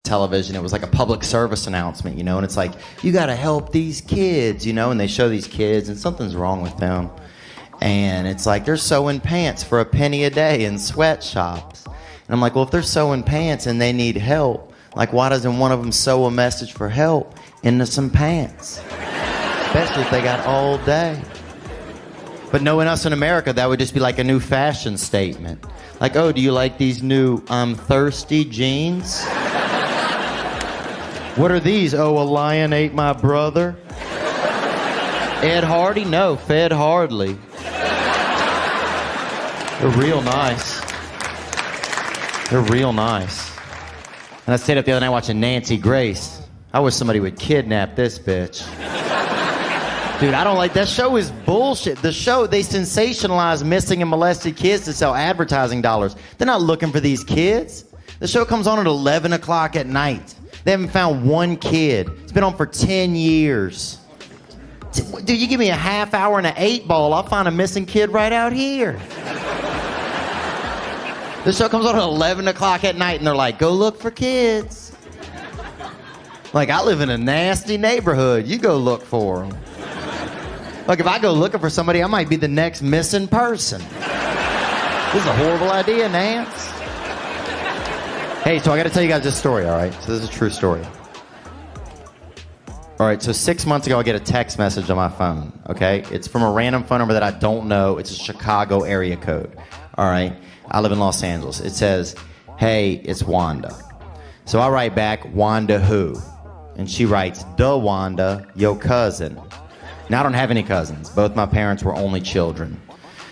television. It was like a public service announcement, you know, and it's like, you got to help these kids, you know, and they show these kids and something's wrong with them. And it's like, they're sewing pants for a penny a day in sweatshops. And I'm like, well, if they're sewing pants and they need help, like, why doesn't one of them sew a message for help into some pants? Especially if they got all day. But knowing us in America, that would just be like a new fashion statement. Like, oh, do you like these new I'm thirsty jeans? What are these? Oh, a lion ate my brother? Ed Hardy? No, Fed Hardly. They're real nice. They're real nice. And I stayed up the other night watching Nancy Grace. I wish somebody would kidnap this bitch. Dude, I don't like that show. Is bullshit. The show, they sensationalize missing and molested kids to sell advertising dollars. They're not looking for these kids. The show comes on at 11 o'clock at night. They haven't found one kid. It's been on for 10 years. Dude, you give me a half hour and an 8-ball, I'll find a missing kid right out here. The show comes on at 11 o'clock at night and they're like, go look for kids. Like, I live in a nasty neighborhood. You go look for them. Like, if I go looking for somebody, I might be the next missing person. This is a horrible idea, Nance. Hey, so I got to tell you guys this story, all right? So this is a true story. All right, so 6 months ago, I get a text message on my phone, okay? It's from a random phone number that I don't know. It's a Chicago area code, all right? I live in Los Angeles. It says, hey, it's Wanda. So I write back, Wanda who? And she writes, duh, Wanda, your cousin. Now, I don't have any cousins. Both my parents were only children.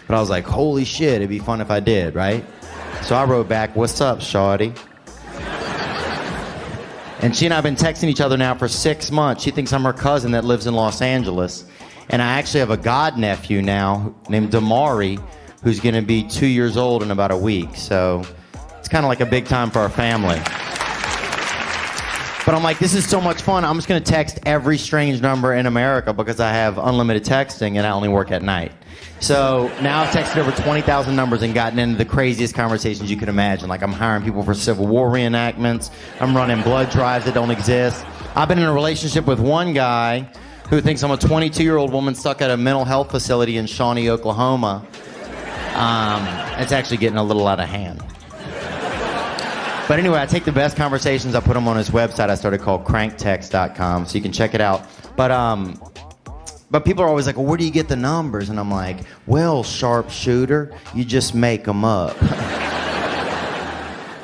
But I was like, holy shit, it'd be fun if I did, right? So I wrote back, what's up, shawty? And she and I have been texting each other now for 6 months. She thinks I'm her cousin that lives in Los Angeles. And I actually have a godnephew now named Damari, who's going to be 2 years old in about a week. So it's kind of like a big time for our family. But I'm like, this is so much fun. I'm just going to text every strange number in America because I have unlimited texting and I only work at night. So now I've texted over 20,000 numbers and gotten into the craziest conversations you can imagine. Like, I'm hiring people for Civil War reenactments. I'm running blood drives that don't exist. I've been in a relationship with one guy who thinks I'm a 22-year-old woman stuck at a mental health facility in Shawnee, Oklahoma. It's actually getting a little out of hand. But anyway, I take the best conversations, I put them on his website I started called cranktext.com, so you can check it out. But people are always like, well, where do you get the numbers? And I'm like, well, sharpshooter, you just make them up.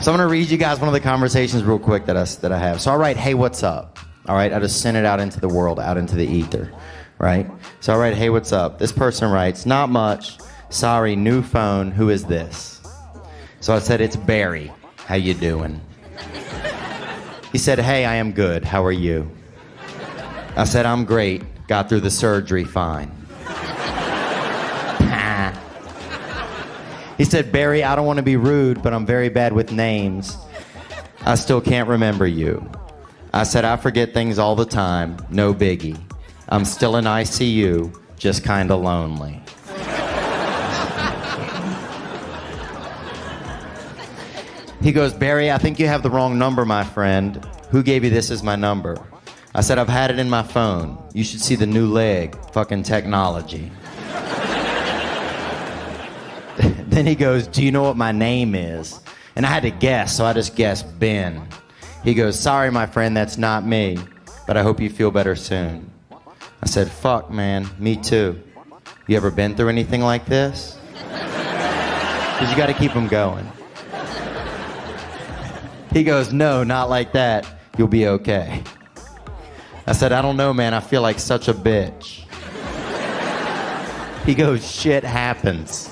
So I'm going to read you guys one of the conversations real quick that I have. So I write, hey, what's up? All right, I just send it out into the world, out into the ether, right? So I write, hey, what's up? This person writes, not much. Sorry, new phone. Who is this? So I said, it's Barry. How you doing? He said, hey, I am good. How are you? I said, I'm great. Got through the surgery fine. He said, Barry, I don't want to be rude, but I'm very bad with names. I still can't remember you. I said, I forget things all the time. No biggie. I'm still in ICU, just kind of lonely. He goes, Barry, I think you have the wrong number, my friend. Who gave you this as my number? I said, I've had it in my phone. You should see the new leg. Fucking technology. Then he goes, do you know what my name is? And I had to guess, so I just guessed Ben. He goes, sorry, my friend, that's not me. But I hope you feel better soon. I said, fuck, man, me too. You ever been through anything like this? Because you got to keep them going. He goes, no, not like that. You'll be okay. I said, I don't know, man. I feel like such a bitch. He goes, shit happens.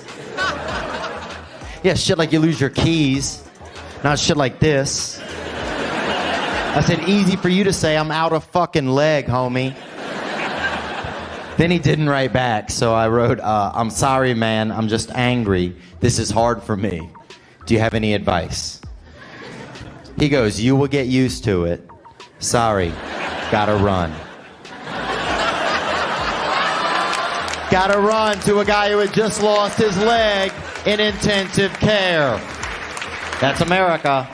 Yeah, shit like you lose your keys. Not shit like this. I said, easy for you to say. I'm out of fucking leg, homie. Then he didn't write back, so I wrote, I'm sorry, man. I'm just angry. This is hard for me. Do you have any advice? He goes, you will get used to it. Sorry, gotta run. Gotta run to a guy who had just lost his leg in intensive care. That's America.